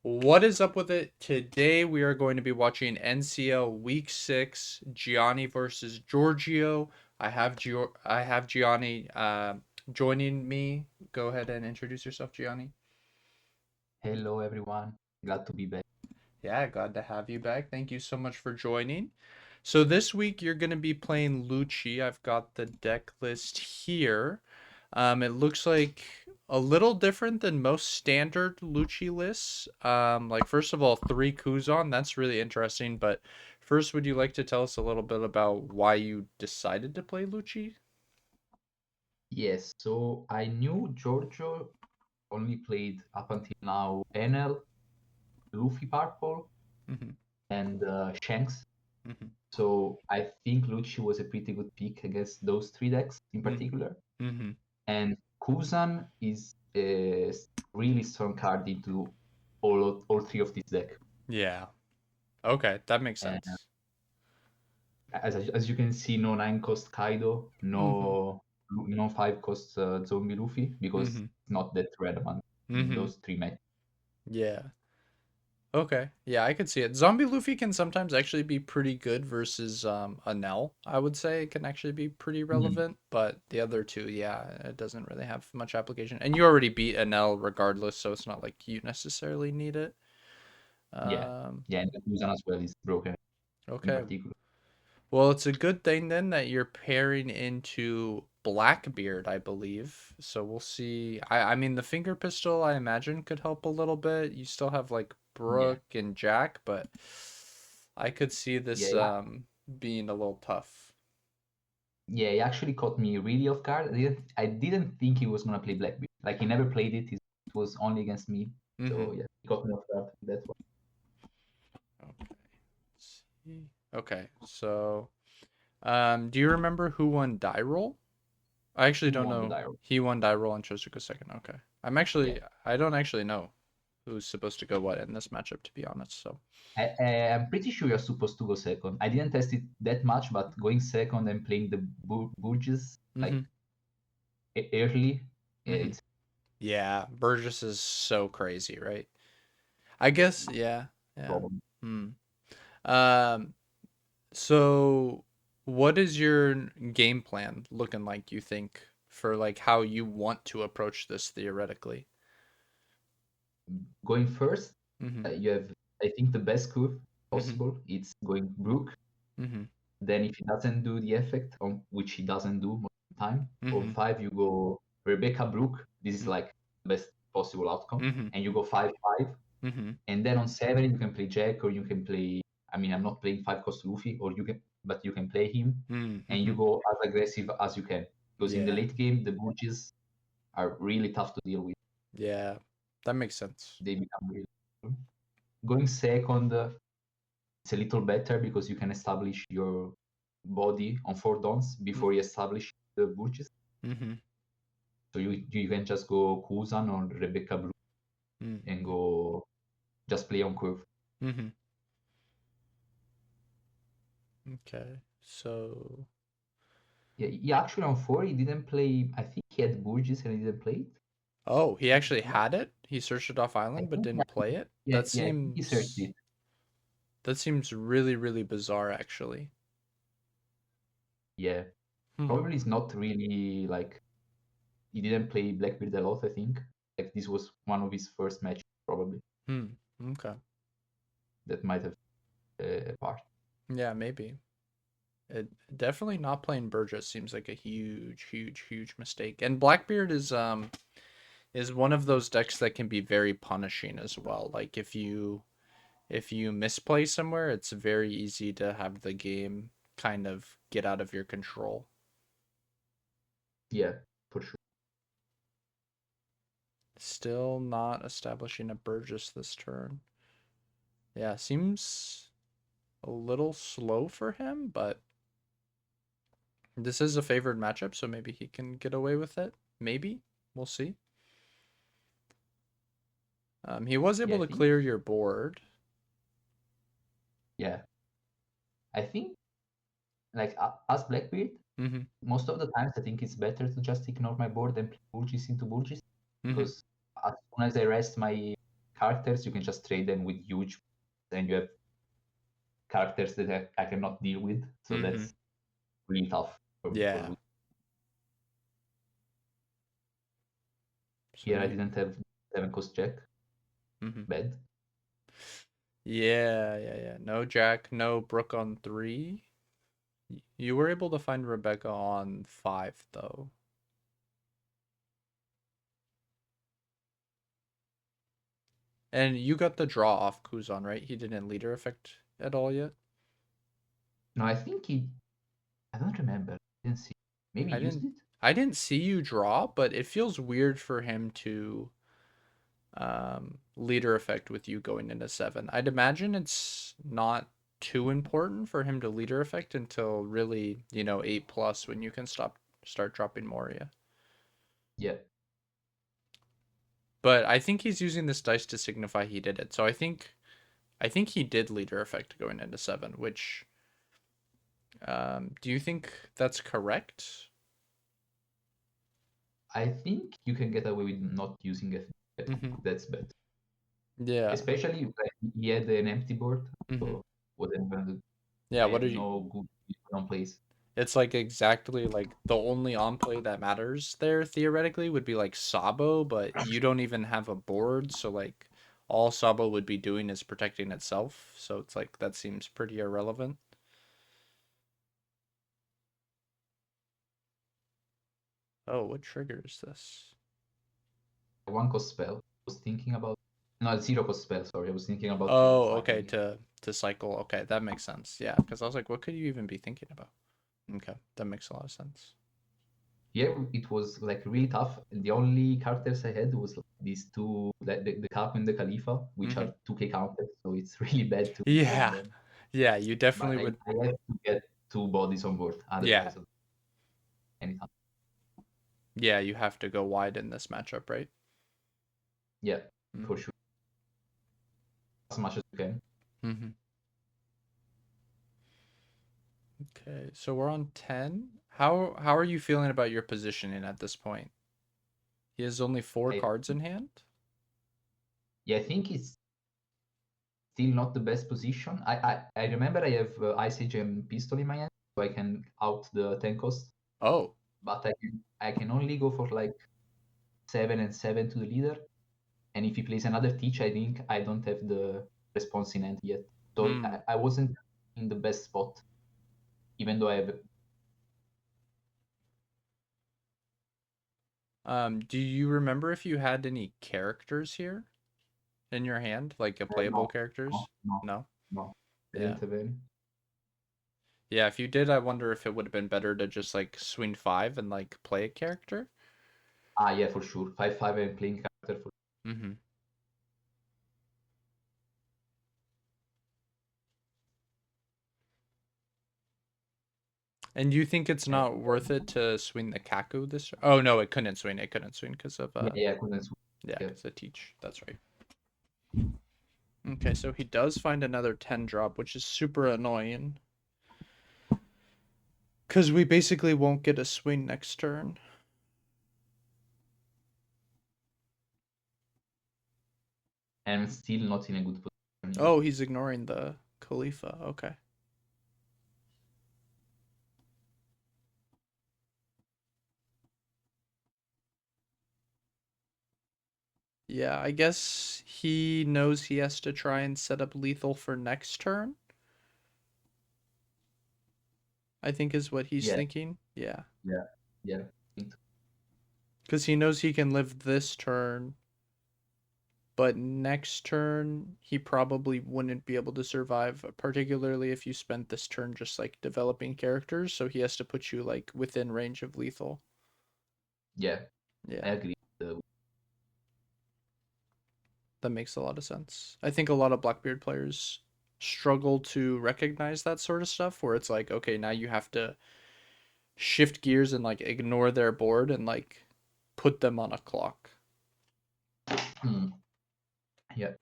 What is up with it? Today we are going to be watching NCL Week 6, Gianni versus Giorgio. I have Gianni joining me. Go ahead and introduce yourself, Gianni. Hello everyone, glad to be back. Yeah, glad to have you back. Thank you so much for joining. So this week you're going to be playing Lucci. I've got the deck list here. It looks like a little different than most standard Lucci lists. Like first of all, three Kuzan. That's really interesting. But first, would you like to tell us a little bit about why you decided to play Lucci? Yes, so I knew Giorgio only played up until now NL, Luffy Purple, Mm-hmm. and Shanks. Mm-hmm. So I think Lucci was a pretty good pick against those three decks in particular. Mm-hmm. And Kuzan is a really strong card into all three of these decks. Yeah. Okay, that makes And sense. as you can see, no 9 cost Kaido, Mm-hmm. no 5 cost Zombie Luffy because Mm-hmm. it's not that relevant in Mm-hmm. those three matches. Yeah. Okay. Yeah, I could see it. Zombie Luffy can sometimes actually be pretty good versus a Nell. I would say it can actually be pretty Mhm. relevant, but the other two, yeah, it doesn't really have much application. And you already beat a Nell regardless, so it's not like you necessarily need it. Yeah, Um, yeah, and the Muzan as well is broken in okay. particular. Well, it's a good thing then that you're pairing into Blackbeard, I believe. So we'll see. I mean the finger pistol I imagine could help a little bit. You still have like Yeah, Brooke and Jack, but I could see yeah, this yeah, being a little tough. yeah. He actually caught me really off guard. I didn't think he was gonna play Blackbeard. Like he never played it. It was only against me. Mm-hmm. So yeah, he caught me off guard. That's why Okay. Let's see. Okay. So, do you remember who won die roll? I actually he don't won the know. dialogue. He won die roll and chose to go second. Okay. Yeah, I don't actually know who's supposed to go what in this matchup, to be honest. So, I'm pretty sure you're supposed to go second. I didn't test it that much, but going second and playing the Burgess mm-hmm. like early, Mm-hmm. it's Yeah, Burgess is so crazy, right? I guess, yeah, yeah. problem. Hmm. Um, so what is your game plan looking like, you think, for like how you want to approach this theoretically? Going first, Mm-hmm. you have I think the best curve Mm-hmm. possible. It's going Brook. Mm-hmm. Then if he doesn't do the effect, on which he doesn't do most of the time, on Mm-hmm. 5 you go Rebecca Brook. This is like the best possible outcome. Mm-hmm. And you go 5/5. Mm-hmm. And then on 7 you can play Jack or you can play. I mean, I'm not playing 5 cost Luffy, or you can, but you can play him, and you Mm-hmm. go as aggressive as you can. Because in the Yeah. late game, the Burges are really tough to deal with. Yeah. That makes sense. They become really. Going second, it's a little better because you can establish your body on 4 dons before you establish the Burges. Mm-hmm. So you can just go Kuzan or Rebecca Blue and Mm-hmm. go just play on curve. Mm-hmm. Okay. So, Yeah, yeah. Actually, on 4 he didn't play. I think he had Burgess and he didn't play it. oh, he I'm actually not. had it? He searched it off I island but think. didn't play it? Yeah, yeah. I think he searched it. That seems really, really bizarre, actually. Yeah, Hmm. probably it's not really like he didn't play Blackbeard a lot. I think like this was one of his first matches. Probably Hmm. Okay. that might have a part. Yeah, maybe. It definitely not playing Burgess seems like a huge, huge, huge mistake. And Blackbeard is one of those decks that can be very punishing as well. Like if you misplay somewhere, it's very easy to have the game kind of get out of your control. Yeah, for sure. Still not establishing a Burgess this turn. Yeah, seems a little slow for him, but this is a favored matchup, so maybe he can get away with it. Maybe. We'll see. He was Yeah, able I to think. clear your board. Yeah, I think like as Blackbeard, Mm-hmm. most of the times I think it's better to just ignore my board and play Burgess into Burgess Mm-hmm. because as soon as I rest my characters, you can just trade them with huge, and you have characters that I cannot deal with. So Mm-hmm. that's really tough for me. For Yeah. So here, I you. didn't have 7 cost jack. Mm-hmm. Bad. Yeah, yeah, yeah. No Jack, no Brook on 3. You were able to find Rebecca on 5 though. And you got the draw off Kuzan, right? He didn't leader effect at all yet. No, I think he. I don't remember. I didn't see. Maybe I he used didn't it. I didn't see you draw, but it feels weird for him to leader effect with you going into 7. I'd imagine it's not too important for him to leader effect until really, 8 plus when you can start dropping Moria. Yeah. But I think he's using this dice to signify he did it. So I think he did leader effect going into 7, which do you think that's correct? I think you can get away with not using it. I think Mm-hmm. that's better. Yeah. Especially when he had an empty board. Mm-hmm. So what I'm gonna do? Yeah, I what have are you no good on plays. It's like exactly like the only on play that matters there theoretically would be like Sabo, but you don't even have a board, so like all Sabo would be doing is protecting itself. So it's like that seems pretty irrelevant. Oh, what triggers this? 1 cost spell. I was thinking about. No, 0 cost spell. Sorry, I was thinking about Oh, okay, cycling it. to cycle. Okay, that makes sense. Yeah, because I was like, what could you even be thinking about? Okay, that makes a lot of sense. Yeah, it was like really tough. The only characters I had was like, these two, like the Cap and the Khalifa, which Mm-hmm. are 2K counters, so it's really bad to ban Yeah, them. yeah, you But definitely I, would. I have to get 2 bodies on board, Yeah, otherwise, anytime. yeah, you have to go wide in this matchup, right? Yeah, for Mm-hmm. sure, as much as you can. Mm-hmm. Okay, so we're on 10. How are you feeling about your positioning at this point? He has only 4 I, cards in hand? yeah, I think it's still not the best position. I remember I have Ice Age and Pistol in my hand, so I can out the 10 cost, Oh. but I can only go for like 7 and 7 to the leader. And if he plays another teach, I think I don't have the response in hand yet. So Hmm. I wasn't in the best spot, even though I have. Do you remember if you had any characters here in your hand, like a playable No, no, characters? no, No. no. I Yeah. didn't have any. Yeah, if you did, I wonder if it would have been better to just like swing 5 and like play a character. Ah, yeah, for sure. 5/5 and playing character for. Mm-hmm. And you think it's And, not worth it to swing the Kaku this? Oh no, it couldn't swing. It couldn't swing because of yeah, yeah, I couldn't switch. yeah, Yeah. because of teach. That's right. Okay, so he does find another 10 drop, which is super annoying. Because we basically won't get a swing next turn. And I'm still not in a good position yet. Oh, he's ignoring the Khalifa. Okay. Yeah, I guess he knows he has to try and set up lethal for next turn. I think is what he's Yeah, thinking. Yeah. yeah, yeah. I think so. Because he knows he can live this turn, but next turn he probably wouldn't be able to survive, particularly if you spent this turn just like developing characters, so he has to put you like within range of lethal. Yeah, I Yeah, agree. that makes a lot of sense. I think a lot of Blackbeard players struggle to recognize that sort of stuff where it's like, okay, now you have to shift gears and like ignore their board and like put them on a clock. Hmm. Yeah,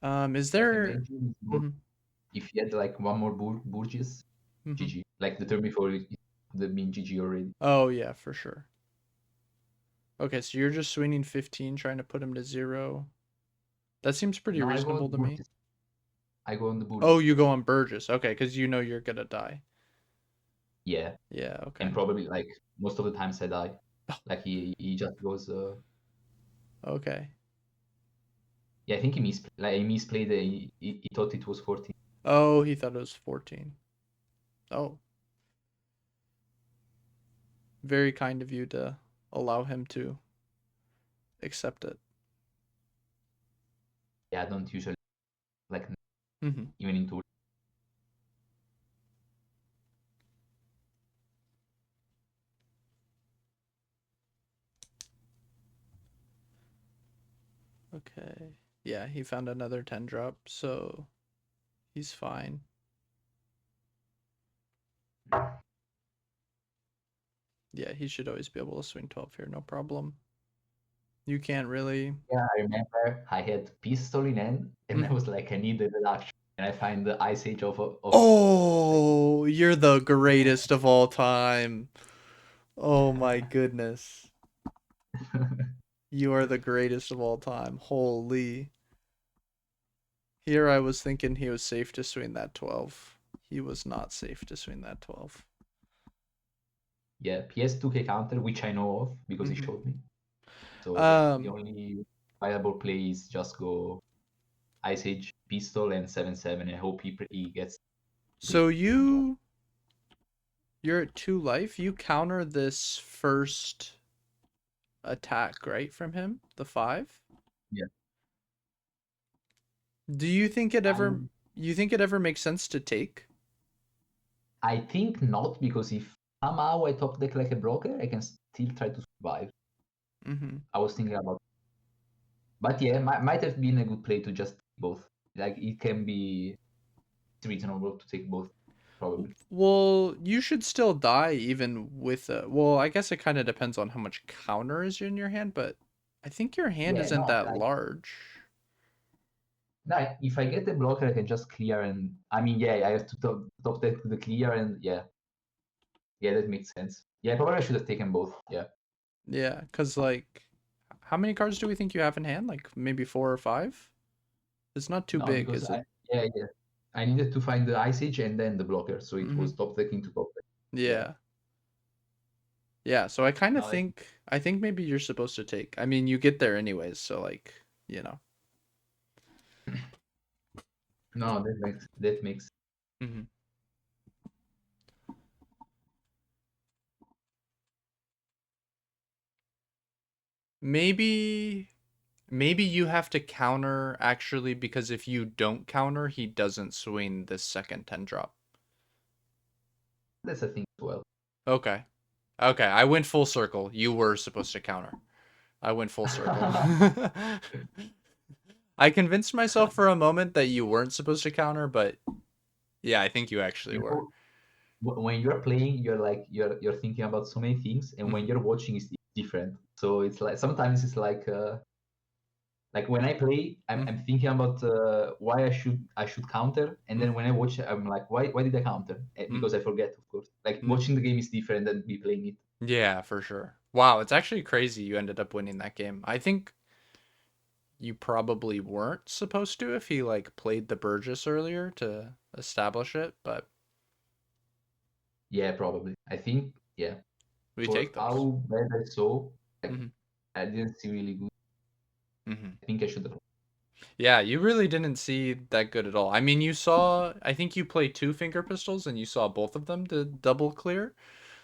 Is yeah. there Imagine it's more, Mhm, if you had like one more Burgess, mhm. GG. Like the turn before it would have been GG already. Oh yeah, for sure. Okay, so you're just swinging 15, trying to put him to 0. That seems pretty No, I go reasonable on to me. Burgess. I go on the Oh, Burgess. you go on Burgess. Okay, because you know you're gonna die. Yeah, Yeah, and okay. probably like most of the times I die. Like he just goes. Okay. Yeah, I think he misplayed. He thought it was 14. Oh, he thought it was 14. Oh, very kind of you to allow him to accept it. Yeah, I don't usually like Mm-hmm. even into. Okay. Yeah, he found another 10 drop, so he's fine. Yeah, he should always be able to swing 12 here, no problem. You can't really. Yeah, I remember I had pistol in hand, and I Mhm. was like, I need a reduction, and I find the Ice Age of like. Oh, you're the greatest of all time. Oh my goodness. You are the greatest of all time. Holy. Here I was thinking he was safe to swing that 12. He was not safe to swing that 12. Yeah, PS2K counter, which I know of because he Hmm. showed me. So the Um, only viable play is just go Ice Age pistol and 7/7 and hope he gets so even drop. you're at 2 life. You counter this first attack, right, from him? The 5? Yeah. Do you think it ever Um, you think it ever makes sense to take? I think not because if somehow I top deck like a broker, I can still try to survive. Mm-hmm. I was thinking about, but yeah, might have been a good play to just take both. Like it can be reasonable to take both, probably. Well, you should still die even with a. Well, I guess it kind of depends on how much counter is in your hand, but I think your hand Yeah, isn't no, that large. no. If I get a blocker, I can just clear, and I mean, yeah, I have to top deck the clear, and yeah, that makes sense. Yeah, probably I should have taken both. Yeah, Yeah, because, like, how many cards do we think you have in hand? Like, maybe 4 or 5? It's not too no, big, because is it? yeah, I needed to find the Ice Age and then the blocker, so it Mm-hmm. was top decking to top deck. Yeah, Yeah. Yeah, so I kind of no, think, I think maybe you're supposed to take. I mean, you get there anyways, so, like, you know. no, that makes. Mm-hmm. Maybe Maybe you have to counter actually because if you don't counter, he doesn't swing this second 10 drop. That's a thing as well. Okay. Okay, I went full circle. You were supposed to counter. I went full circle. I convinced myself for a moment that you weren't supposed to counter, but yeah, I think you actually You were. know, when you're playing, you're thinking about so many things, and when Hmm. you're watching, it's different. So it's like sometimes it's like when I play, I'm Hmm. thinking about why I should counter, and then when I watch, I'm like, why did I counter? Hmm. Because I forget, of course. Like Hmm. watching the game is different than me playing it. Yeah, for sure. Wow, it's actually crazy you ended up winning that game. I think you probably weren't supposed to if he like played the Burgess earlier to establish it, but Yeah, probably. I think yeah. we For take those. how bad I saw, like Hmm. I didn't see really good. Hmm. I think I should have. Yeah, you really didn't see that good at all. I mean, you saw, I think you played two finger pistols and you saw both of them to double clear,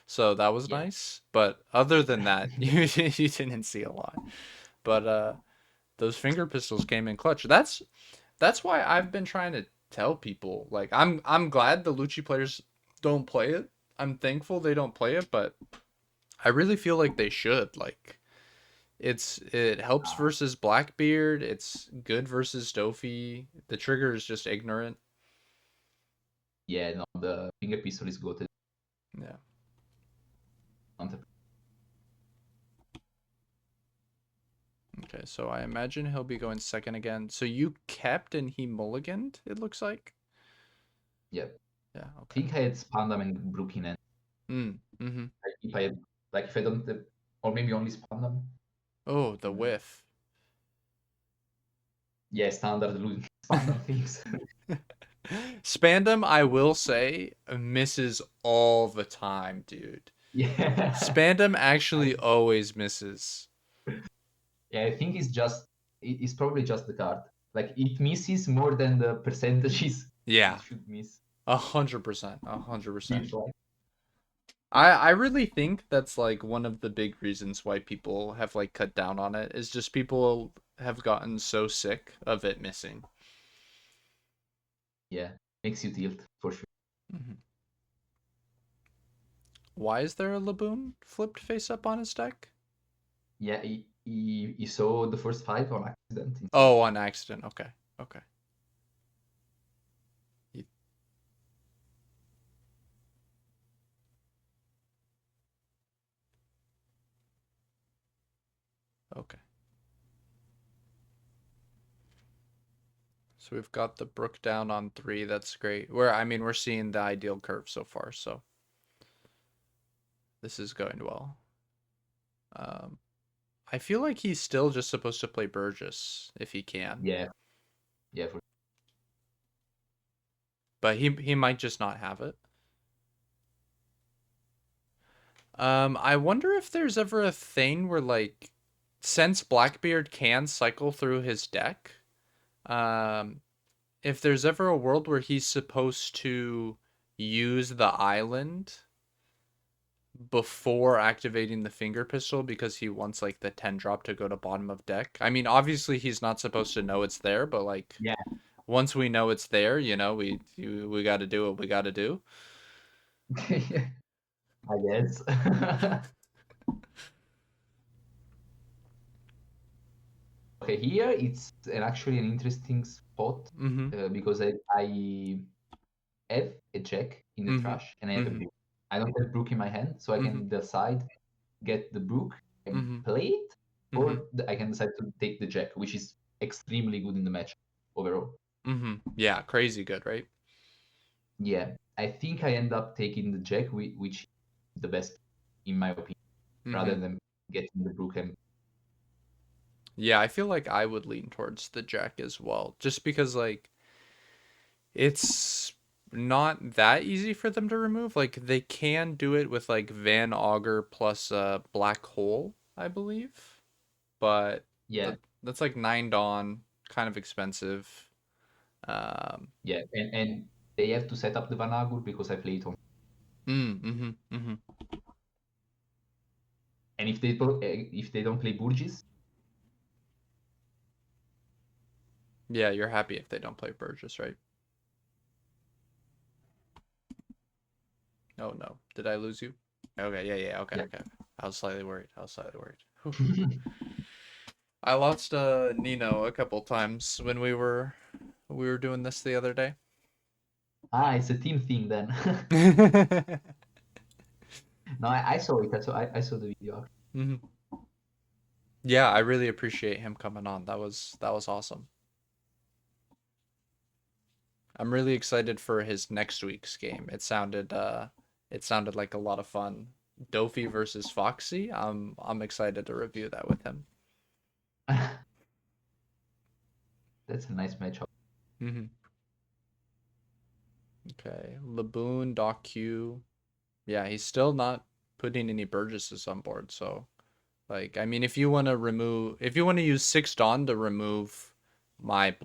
so that was Yeah. nice. But other than that, you didn't see a lot. But those finger pistols came in clutch. That's why I've been trying to tell people like I'm glad the Lucci players don't play it. I'm thankful they don't play it, but I really feel like they should. Like it helps Uh, versus Blackbeard. It's good versus Dofi. The trigger is just ignorant. yeah, no, the finger pistol is goated. Yeah. Okay, so I imagine he'll be going second again. So you kept and he mulliganed, it looks like. Yeah. Yeah, I okay. think I had Spandam and Brooklyn, and Mm, mm-hmm. if I had, like if I don't have, or maybe only Spandam. Oh, the whiff. Yeah, standard losing standard things. Spandam, I will say, misses all the time, dude. Yeah. Spandam I, actually always misses. yeah, I think it's probably just the card. Like it misses more than the percentages it Yeah, should miss. 100%, 100%. Feels like. I really think that's like one of the big reasons why people have like cut down on it is just people have gotten so sick of it missing. Yeah, makes you tilt for sure. Mhm. Why is there a Laboon flipped face up on his deck? Yeah, he saw the first five on accident instead. Oh, on accident. Okay. Okay. He- Okay. So we've got the Brook down on 3. That's great. We're seeing the ideal curve so far, so this is going well. Um, I feel like he's still just supposed to play Burgess if he can, Yeah, yeah, for but he might just not have it. I wonder if there's ever a thing where like, since Blackbeard can cycle through his deck, um, if there's ever a world where he's supposed to use the island before activating the finger pistol because he wants like the 10 drop to go to bottom of deck. I mean, obviously he's not supposed to know it's there, but like yeah. once we know it's there, we got to do what we got to do. I guess. Okay, here it's actually an interesting spot Mhm. because I have a jack in the Mhm. trash and I have a Mhm. brook. I don't have brook in my hand, so I Mhm. can decide get the brook and Mhm. play it, Mhm. or I can decide to take the jack, which is extremely good in the match overall. Mhm. Yeah, crazy good, right? Yeah, I think I end up taking the jack, which is the best in my opinion, rather Mhm. than getting the brook and Yeah, I feel like I would lean towards the jack as well, just because like it's not that easy for them to remove. Like they can do it with like Van Augur plus Black Hole, I believe, but yeah, that's like 9 Dawn, kind of expensive. Um, yeah, and they have to set up the Vanagur because I play it on. mm-hmm. And if they don't play Burgess, Yeah, you're happy if they don't play Burgess, right? Oh no, did I lose you? Okay, yeah, okay, yeah. okay. I was slightly worried. I was slightly worried. Whew. I lost Nino a couple times when we were doing this the other day. Ah, it's a team thing then. No, I saw it. I saw the video. Mhm. Yeah, I really appreciate him coming on. That was awesome. I'm really excited for his next week's game. It sounded like a lot of fun. Dofi versus Foxy. I'm excited to review that with him. That's a nice matchup. Hmm. Okay, Laboon, Doc Q. Yeah, he's still not putting any Burgesses on board. So, like, I mean, if you want to use 6 Dawn to remove my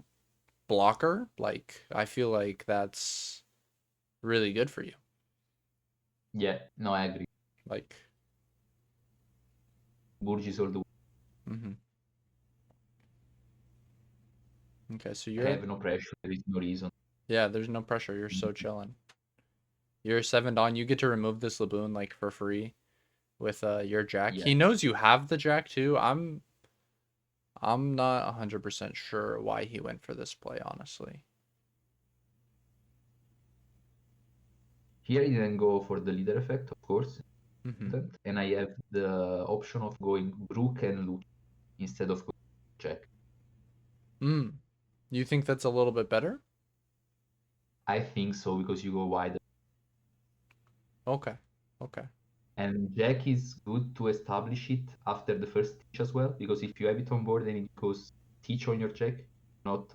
blocker, like, I feel like that's really good for you. Yeah, no, I agree. Like, Burgess all the way. hmm. Okay, so I you're at, have no pressure. There is no reason. yeah, there's no pressure. You're so chilling. You're 7 Dawn. You get to remove this Laboon like for free with your Jack. Yeah, He knows you have the Jack too. I'm not 100% sure why he went for this play, honestly. here I didn't go for the leader effect, of course, Hmm. and I have the option of going Brook and Lucci instead of going Jack. Mm. You think that's a little bit better? I think so because you go wider. Okay. Okay. And Jack is good to establish it after the first teach as well, because if you have it on board and it goes teach on your Jack, not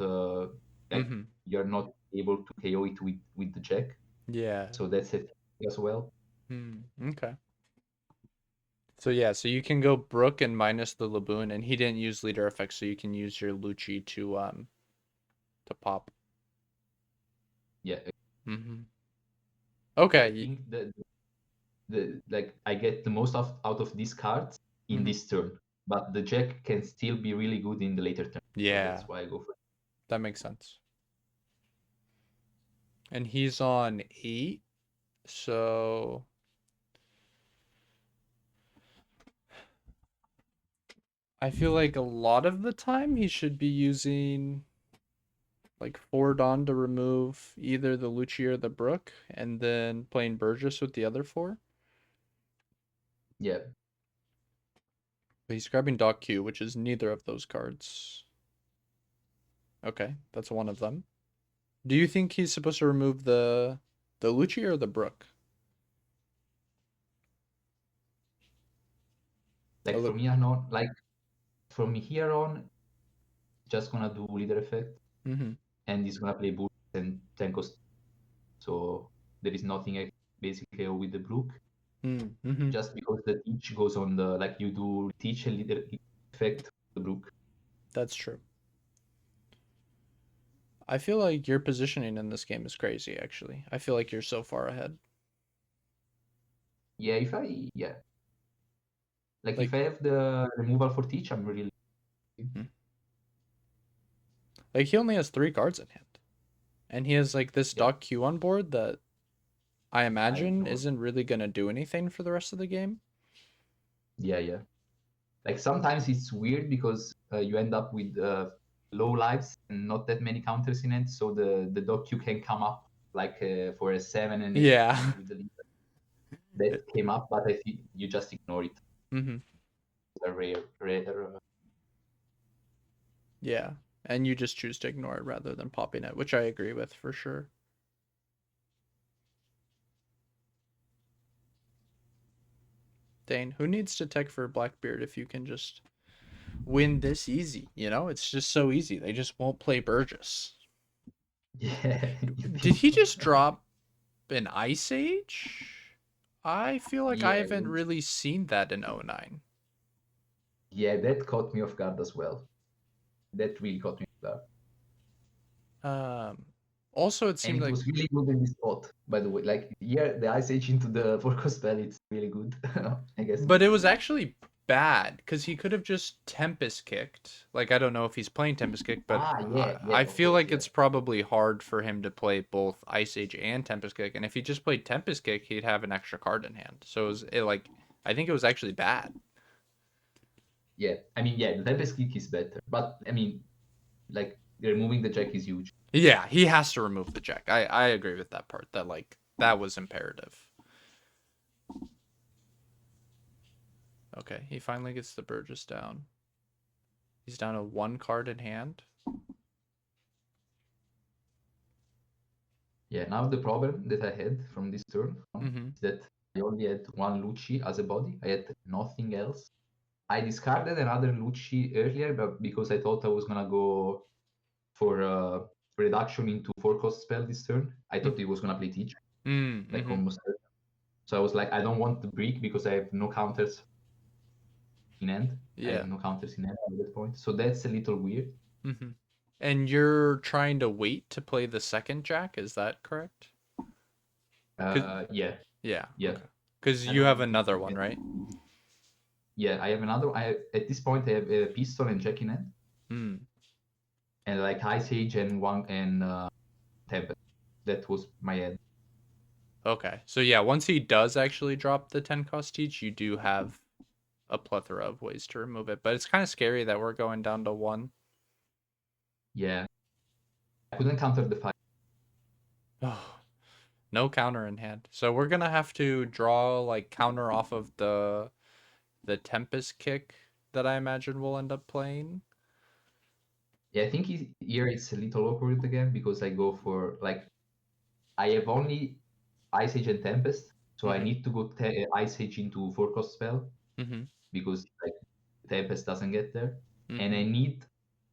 like Mm-hmm. you're not able to KO it with the Jack. Yeah. So that's it as well. Okay. So yeah, so you can go Brook and minus the Laboon, and he didn't use leader effect, so you can use your Lucci to pop. Yeah, Mm-hmm. I Okay. think that the like I get the most out of these cards in Mm-hmm. this turn, but the Jack can still be really good in the later turn. So Yeah, that's why I go for it. that makes sense. And he's on 8, so I feel like a lot of the time he should be using like 4 Dawn to remove either the Lucci or the Brook, and then playing Burgess with the other 4. Yeah, But he's grabbing Doc Q, which is neither of those cards. Okay, that's one of them. Do you think he's supposed to remove the Lucci or the Brook? like from here on, just gonna do leader effect, Mm-hmm. and he's gonna play Bull and Tenkos. So there is nothing basically with the Brook, Mm-hmm. just because the teach goes on the like you do teach a leader effect the Brook. That's true. I feel like your positioning in this game is crazy, actually. I feel like you're so far ahead. Yeah, like Like, if I have the removal for teach, I'm really hmm. Like he only has 3 cards in hand. And he has like this yeah. Doc Q on board that I I imagine ignore. isn't really gonna do anything for the rest of the game. Yeah. Like sometimes it's weird because you end up with low lives and not that many counters in it, so the doc you can come up like for a 7 and 8 Yeah. with the leader that came up, but I think you just ignore it. Mm-hmm. It's a rare. Yeah. And you just choose to ignore it rather than popping it, which I agree with for sure. Dane, who needs to tech for Blackbeard if you can just win this easy? You know, it's just so easy. They just won't play Burgess. Yeah, you Did think he so? just drop an Ice Age? I feel like I Yeah, haven't really seen that in '09. yeah, that caught me off guard as well. That really caught me off guard. Um, Also, it And seemed it like, was really good in this spot, by the way. Like, yeah, the Ice Age into the forecast spell, it's really good. I guess. but it was actually bad because he could have just Tempest kicked. Like, I don't know if he's playing Tempest kick, but Ah, I yeah, of feel course, like yeah. it's probably hard for him to play both Ice Age and Tempest kick. And if he just played Tempest kick, he'd have an extra card in hand. So like, I think it was actually bad. Yeah, I mean, yeah, the Tempest kick is better, but I mean, like removing the jack is huge. Yeah, he has to remove the jack. I agree with that part. That like that was imperative. Okay, he finally gets the Burgess down. He's down to 1 card in hand. Yeah, now the problem that I had from this turn Mm-hmm. is that I only had one Lucci as a body. I had nothing else. I discarded another Lucci earlier, but because I thought I was gonna go for reduction into 4 cost spell this turn, I thought it was gonna play teach, like Mm-hmm. almost. So I was like, I don't want the break because I have no counters in end. I Yeah. have no counters in end at that point. So that's a little weird. Mm-hmm. And you're trying to wait to play the second jack, is that correct? Cause Yeah, yeah, yeah. okay. Because I you don't have want to another one, get. right? Yeah, I have another. At this point I have a pistol and jack in hand, Hmm. and like high sage and one and tempest. That was my end. Okay. So yeah, once he does actually drop the 10 cost each, you do have a plethora of ways to remove it. But it's kind of scary that we're going down to 1. Yeah, I couldn't counter the fight. Oh, no counter in hand. So we're gonna have to draw like counter off of the Tempest kick that I imagine we'll end up playing. Yeah, I think here it's a little awkward again because I go for like I have only ice age and tempest, So I need to go Ice Age into 4-cost spell Mm-hmm. because like Tempest doesn't get there, and Mm-hmm. I need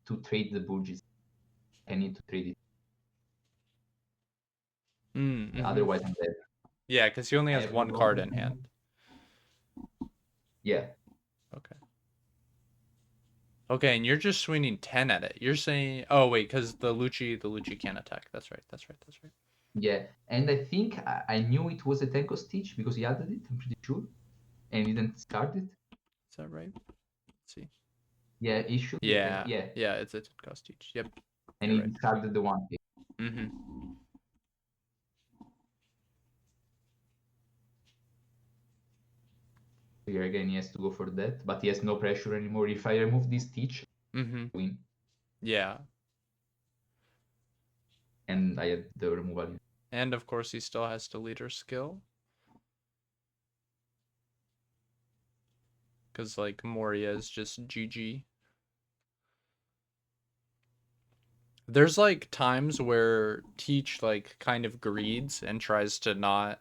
to trade the Burgess. I need to trade it, Mm-hmm. otherwise I'm dead. Yeah, because he only I has have no one card blocker. in hand. Yeah, Okay. Okay, and you're just swinging 10 at it. You're saying, oh wait, because the Lucci can't attack. That's right. That's right. That's right. yeah, and I think I knew it was a 10-cost Stitch because he added it. I'm pretty sure, and he didn't discard it. Is that right? Let's see. Yeah, it should be a 10. Yeah, Yeah, yeah, it's a cost each. Yep, and you're he right. discarded the one. Mm-hmm. Here again, he has to go for that, but he has no pressure anymore. If I remove this Stitch, Mm-hmm. I win, Yeah, and I had the removal. and of course he still has to leader skill, because like Moria is just GG. There's like times where Teach like kind of greeds and tries to not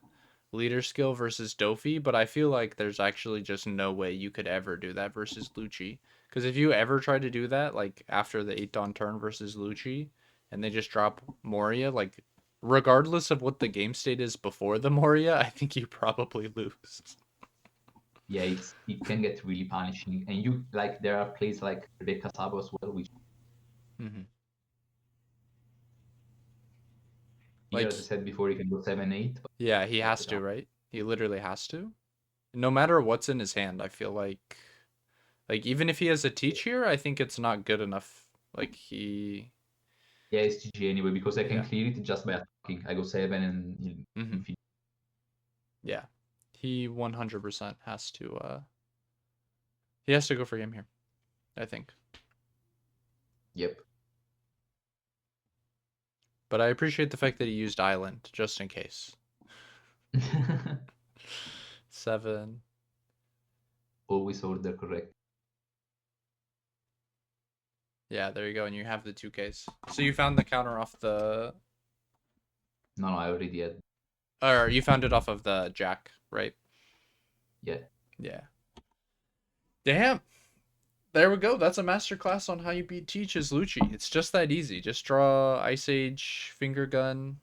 leader skill versus Dofi, but I feel like there's actually just no way you could ever do that versus Lucci. Because if you ever try to do that, like after the 8 Dawn turn versus Lucci, and they just drop Moria, like regardless of what the game state is before the Moria, I think you probably lose. Yeah, it can get really punishing, and you like there are plays like Rebecca Sabo as well, which Mm-hmm. here, Like, as I said before, you can go 7-8, but yeah, he get has it to, out. right? He literally has to. No matter what's in his hand, I feel like even if he has a teach here, I think it's not good enough. Like he, Yeah, it's GG anyway because I can yeah, clear it just by attacking. I go 7 and mm-hmm. infinity. Yeah, he 100% has to. He has to go for game here. I think. Yep. But I appreciate the fact that he used island just in case. 7. Always order correct. Yeah, there you go, and you have the 2Ks. So you found the counter off the, No, I already had. or you found it off of the Jack, right? Yeah. Yeah. Damn. There we go. That's a masterclass on how you beat Teach's Lucci. It's just that easy. Just draw Ice Age, Finger Gun.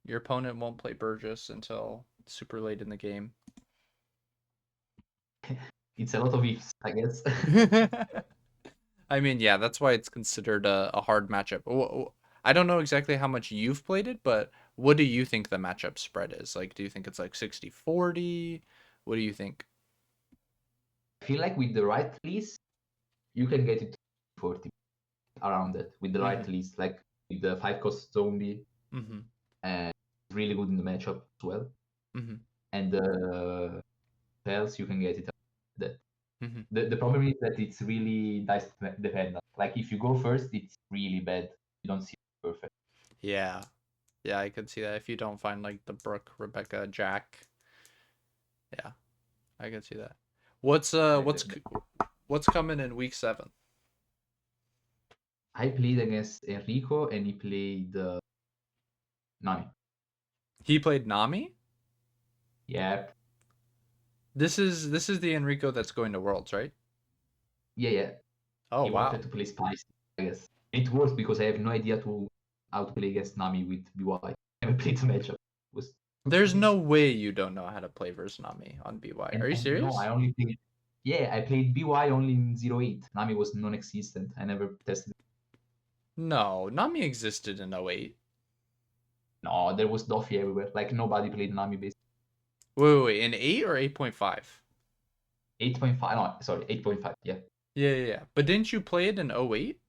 Your opponent won't play Burgess until super late in the game. It's a lot of ifs, I guess. I mean, yeah, that's why it's considered a hard matchup. I don't know exactly how much you've played it, but what do you think the matchup spread is? Like, do you think it's like 60-40? What do you think? I feel like with the right list, you can get it to 40 around it with the right Mm-hmm. list, like with the 5-cost zombie, Mm-hmm. and really good in the matchup as well. Mm-hmm. And else you can get it. That Mm-hmm. the problem is that it's really dice dependent. Like if you go first, it's really bad. You don't see it perfect. Yeah. Yeah, I could see that if you don't find like the Brooke, Rebecca, Jack. Yeah, I could see that. What's uh Yeah, what's what's coming in week 7? I played against Enrico and he played Nami. He played Nami? Yeah, This is the Enrico that's going to Worlds, right? yeah. Oh, He wanted wow. to play Spice, I guess. It worked because I have no idea how to play against Nami with BY. I never played the matchup. It was too There's strange. no way you don't know how to play versus Nami on BY. And Are you no, I serious? only played. Yeah, I played BY only in 08. Nami was non-existent. I never tested. No, Nami existed in 08. No, there was Doffy everywhere. Like nobody played Nami based. Wait, in 8 or 8.5? 8.5. No, sorry, 8.5. Yeah. Yeah. But didn't you play it in 08?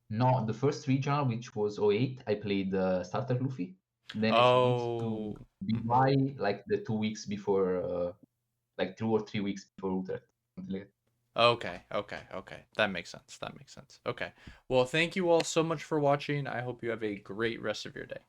No, the first regional, which was 08, I played Starter Luffy. Then I switched to Oh. Mhm. BY like the 2 weeks before, like 2 or 3 weeks before Utrecht. Something like that. Okay. That makes sense. Okay. Well, thank you all so much for watching. I hope you have a great rest of your day.